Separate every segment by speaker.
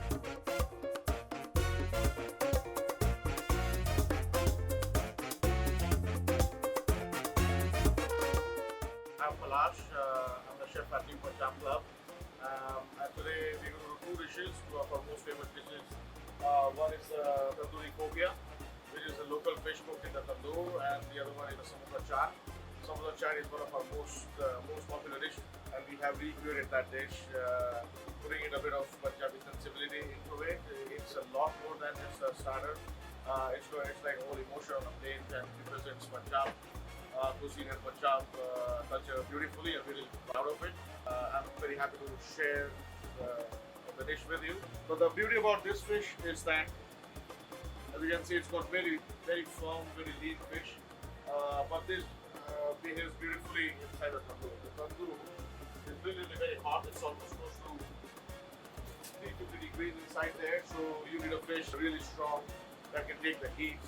Speaker 1: I'm Palash, I'm the chef at the Punjab Club. And today we're going to do two dishes, two of our most famous dishes. One is the tandoori Cobia, which is a local fish cooked in the tandoor, and the other one is the Samosa Chaat. Samosa Chaat is one of our most popular dish, and we have recreated that dish, putting in a bit of Punjabi sensibility into it. It's a lot more than just a starter. It's like whole emotion on a plate and represents Punjab. Cusine and Punjab culture beautifully. I'm really proud of it. I'm very happy to share the dish with you. But the beauty about this fish is that, as you can see, it's got very firm, very lean fish. But this behaves beautifully inside the tandoor. The tandoor is really very hot. It's almost close to 350 degrees inside there. So you need a fish really strong that can take the heat,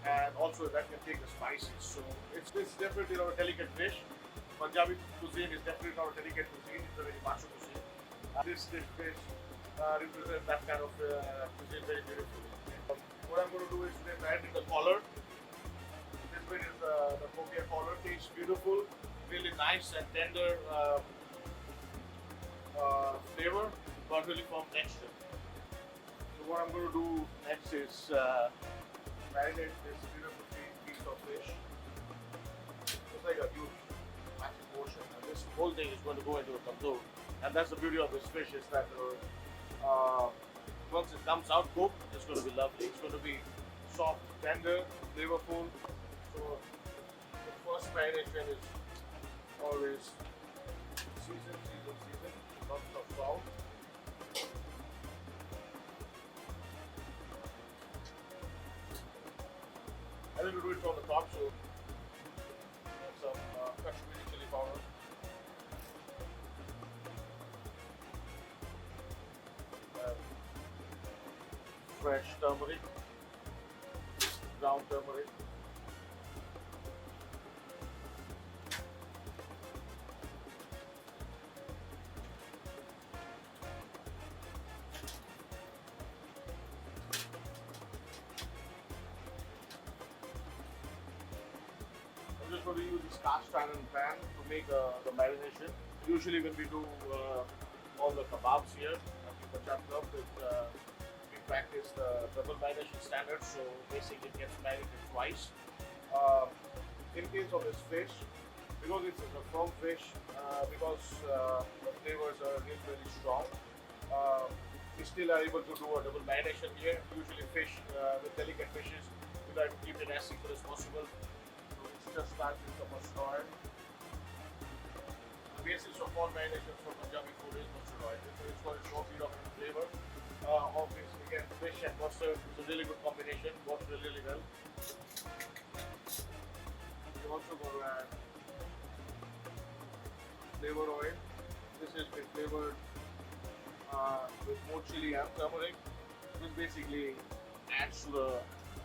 Speaker 1: and also that can take the spices. So it's definitely not a delicate fish. Punjabi cuisine is definitely not a delicate cuisine. It's a very macho cuisine. This fish represents that kind of cuisine very beautifully. What I'm going to do is today add in the collar. This bit is the Cobia collar. Tastes beautiful, really nice and tender flavor, but really firm texture. So what I'm going to do next is marinate this beautiful piece of fish. It's like a huge, massive portion, and this whole thing is going to go into a tandoor. And that's the beauty of this fish, is that once it comes out cooked, it's going to be lovely. It's going to be soft, tender, flavorful. So the first marination is always season. Lots of salt. I will do it from the top, so some Kashmiri chili powder. Fresh turmeric, ground turmeric. I'm just going to use this cast iron pan to make the marination. Usually when we do all the kebabs here at the Punjab Club, we practice the double marination standard, so basically it gets marinated twice. In case of this fish, because it's a firm fish, because the flavors are really strong, we still are able to do a double marination here. Usually fish, with delicate fishes, we try to keep it as simple as possible. Just start with some mustard oil. The basis of all marinations for Punjabi food is mustard oil. It's got a short bit of flavor. Obviously, again, fish and mustard is a really good combination. Works really well. We're also going to add flavor oil. This has been flavored with more chili and turmeric. This basically adds to the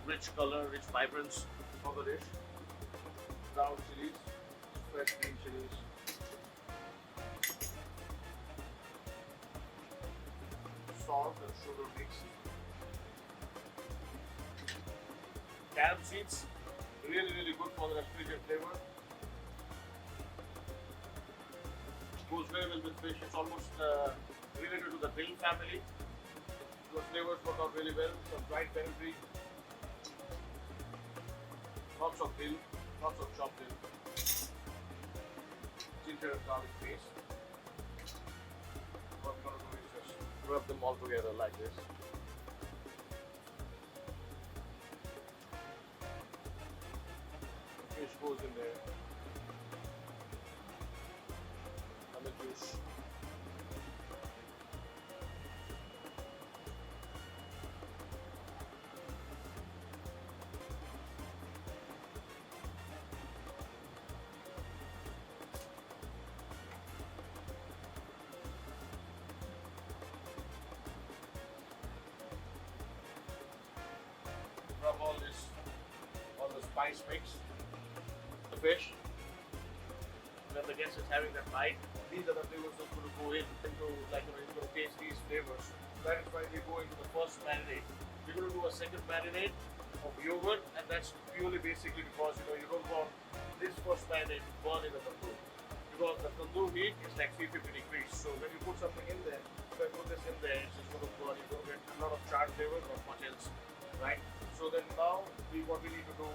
Speaker 1: rich color, rich vibrance of the dish. Ground chilies, fresh green chilies, salt and sugar mix, carom seeds, really good for the astringent flavor. Goes very well with fish. It's almost related to the dill family. Those flavors work out really well. Some dried fenugreek, lots of dill. Lots of chopped in ginger and garlic paste. What we're going to do is just rub them all together like this. The fish goes in there. And the juice. Rub all the spice mix, the fish. When the guest is having that bite, these are the flavors that's going to go into, like, you're going to taste these flavors. That is why they go into a second marinade of yogurt, and that's purely basically because you don't want this first marinade to burn in the tandoor, because the tandoor heat is like 350 degrees. So when you put something in there, if I put this in there, it's just going to burn. You're going to get a lot of charred flavor, not much else, right? So then now what we need to do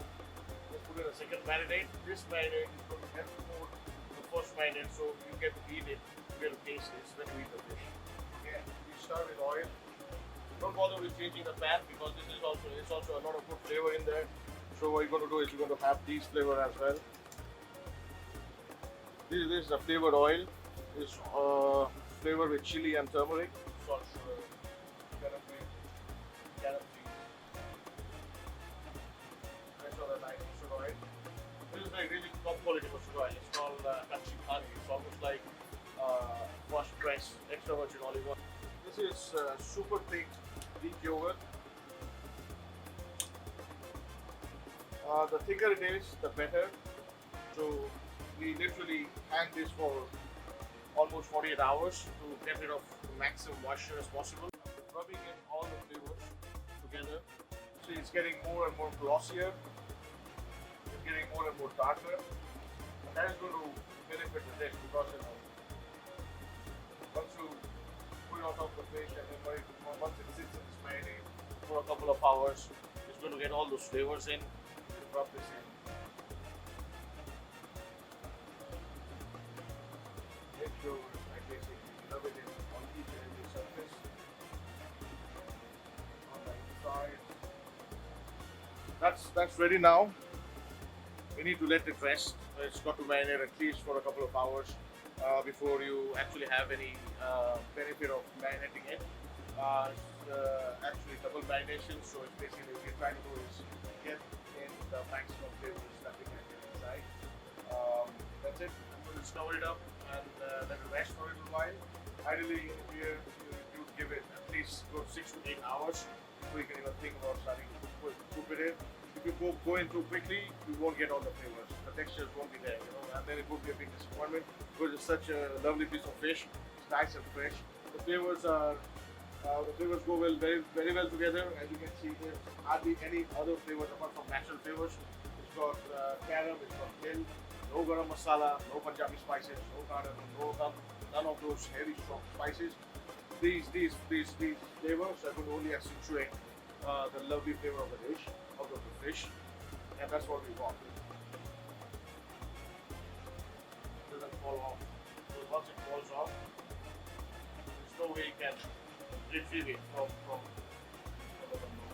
Speaker 1: is put in a second marinade. This marinade is going to help more the first marinade, so you get to eat it, you get to taste it when you eat the fish. Again, we start with oil. Don't bother with changing the pan because this is also a lot of good flavor in there. So what you're going to do is you're going to have these flavor as well. This is the flavored oil. It's flavored with chili and turmeric, salt, sugar, carom seeds. Rest of the night mustard oil. This is like really top quality mustard oil. It's called Cusine. It's almost like first press extra virgin olive oil. This is super thick Greek yogurt. The thicker it is, the better. So we literally hang this for almost 48 hours to get rid of the maximum moisture as possible. Rubbing in all the flavors together. So it's getting more and more glossier. It's getting more and more darker. And that is going to benefit the dish because once you put it on top of the fish and then once it sits in this marinade for a couple of hours, it's going to get all those flavors in. Rub this in. Make sure I basically rub it in on each and every surface. On the inside. That's ready now. We need to let it rest. It's got to marinate at least for a couple of hours before you actually have any benefit of marinating it. It's actually double marination, so it's basically what we're trying to do is get the maximum flavors that we can get inside. That's it. I'm going to cover it up and let it rest for a little while. Ideally, here you would give it at least 6 to 8 hours before you can even think about starting to cook it in. If you go in too quickly, you won't get all the flavors. The textures won't be there, and then it would be a big disappointment because it's such a lovely piece of fish. It's nice and fresh. The flavors go very, very well together. As you can see, there's hardly any other flavors apart from natural flavors. It's got carom, it's got dill, no garam masala, no Punjabi spices, no cardamom, no gum, none of those heavy, strong spices. These flavors are going to only accentuate the lovely flavor of the dish, of the fish, and that's what we want. It doesn't fall off. So once it falls off, there's no way you can retrieve it from the tandoor.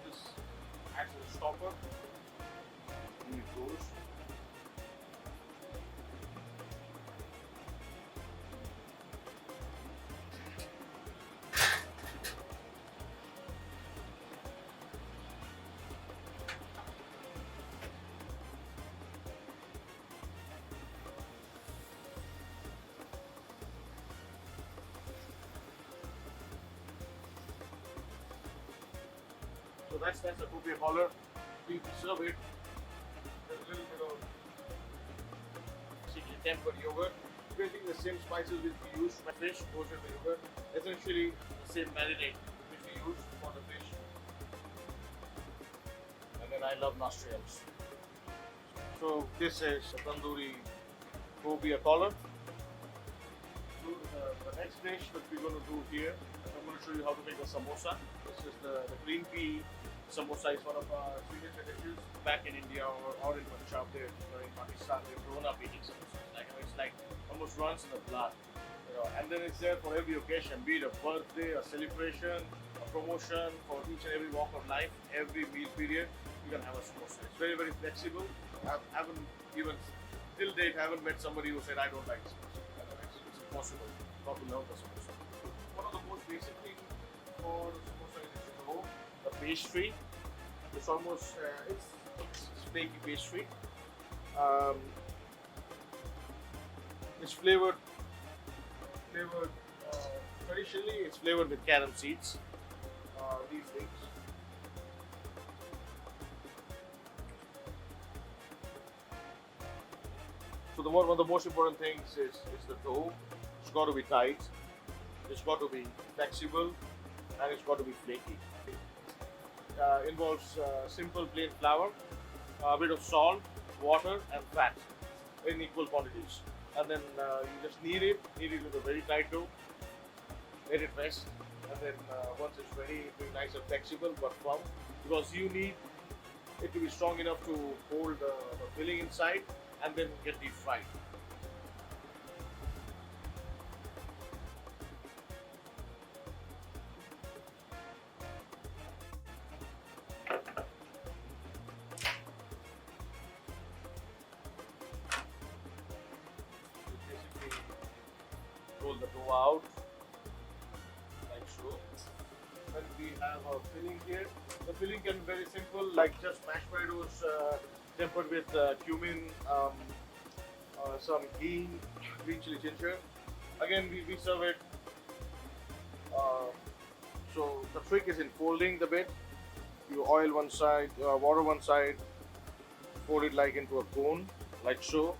Speaker 1: This acts as a stopper. And it goes. So that's a Cobia collar. We serve it with a little bit of basically tempered yogurt. Basically the same spices which we use for fish goes with the yogurt. Essentially the same marinade which we use for the fish. And then I love nostrils. So this is a tandoori Cobia collar. So the next dish that we're going to do here, I'm going to show you how to make a samosa. This is the green pea samosa. Is one of our signature dishes. Back in India or in Punjab, in Pakistan, they've grown up eating samosas. It's like almost runs in the blood. And then it's there for every occasion, be it a birthday, a celebration, a promotion, for each and every walk of life, every meal period, you can have a samosa. It's very, very flexible. I haven't even, till date, I haven't met somebody who said, I don't like samosa. It's impossible not to love the samosa. One of the most basic things for the samosa is the dough, the pastry. It's almost, it's flaky pastry. It's flavored, traditionally it's flavored with carom seeds, these things. So one of the most important things is the dough. It's got to be tight, it's got to be flexible, and it's got to be flaky. Involves simple plain flour, a bit of salt, water, and fat in equal quantities. And then you just knead it with a very tight dough, let it rest, and then once it's ready, it will be nice and flexible but firm, because you need it to be strong enough to hold the filling inside and then get deep fried. Basically, roll the dough out like so. Then we have a filling here. The filling can be very simple, like just mashed potatoes tempered with cumin, some ghee, green chili ginger. Again, we serve it. So the trick is in folding the bit. You oil one side, water one side, fold it like into a cone, like so.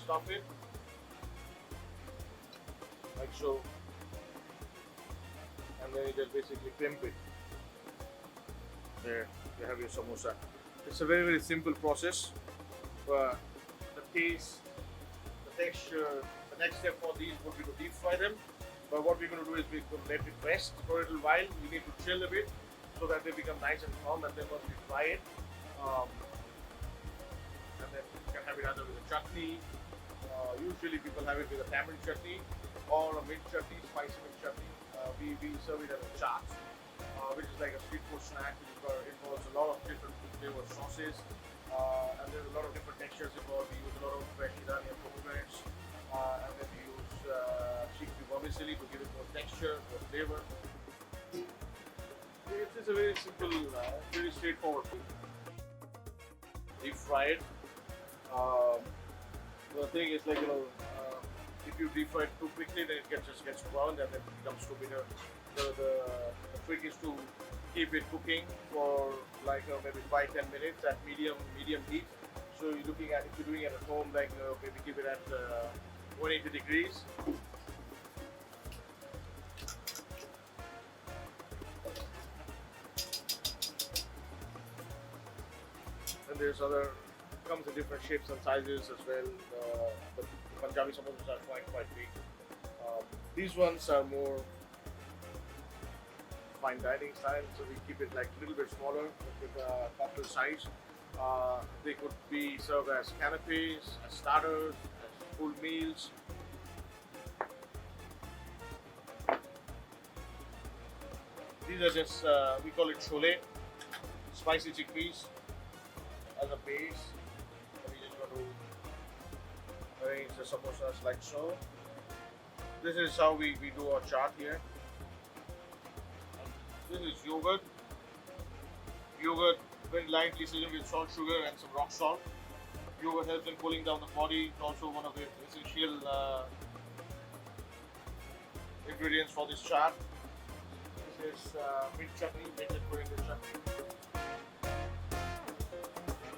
Speaker 1: Stuff it like so, and then you just basically pimp it. There you have your samosa. It's a very simple process, but the taste, the texture, the next step for these would be to deep fry them. But what we're going to do is we're going to let it rest for a little while. You need to chill a bit so that they become nice and firm, and then once we fry it, and then you can have it either with a chutney. Usually people have it with a tamarind chutney or a mint chutney, spicy mint chutney. We serve it as a chaat, which is like a street food snack. It involves a lot of different flavored sauces, and there's a lot of different textures involved. We use a lot of fresh Iranian pomegranates, and then we use chickpea vermicelli to give it more texture, more flavor. It's a very simple, very straightforward food. Deep fry it. The thing is, like, if you deep fry it too quickly, then it just gets browned and then it becomes too bitter. The trick is to keep it cooking for like maybe 5-10 minutes at medium heat. So you're looking at, if you're doing it at home, like maybe keep it at 180 degrees. And there's other, comes in different shapes and sizes as well. The Punjabi samosas are quite big. These ones are more fine dining style, so we keep it like a little bit smaller, with cocktail size. They could be served as canapes, as starters, as full meals. These are just, we call it chole, spicy chickpeas as a base. We just going to arrange the samosas like so. This is how we do our chaat here. This is yogurt. Yogurt very lightly seasoned with salt, sugar and some rock salt. Yogurt helps in cooling down the body. It's also one of the essential ingredients for this chaat. This is mint chutney, minted coriander chutney.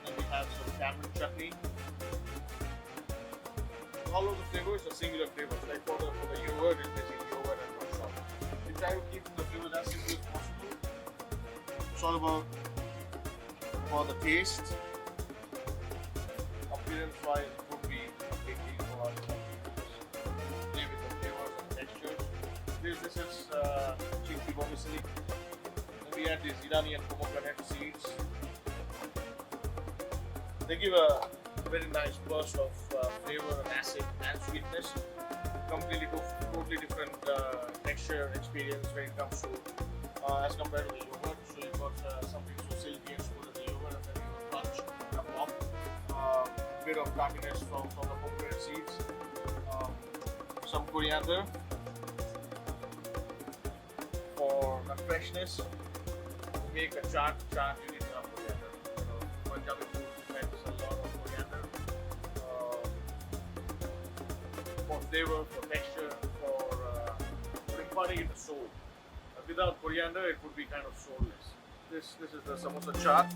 Speaker 1: Then we have some tamarind chutney. All of the flavors are singular flavors. Like for the yogurt, it's basically yogurt and rock salt. We try to keep the flavors as simple as possible. It's all about for the taste. Appearance-wise, it would be a big deal for us to play with the flavors and textures. This is chickpea vermicelli. Then we add these Iranian pomegranate seeds. They give a very nice burst of flavor and acid and sweetness. Completely totally different texture experience when it comes to as compared to the yogurt. So you've got something so silky and smooth as the yogurt, and then you have crunch, a pop, a bit of tartiness from the pomegranate seeds, some coriander for the freshness. To make a chaat, you need some coriander. Punjabi food depends a lot on coriander. For flavor, for texture, for imparting it to soul. Without coriander, it would be kind of soulless. This is the samosa chaat.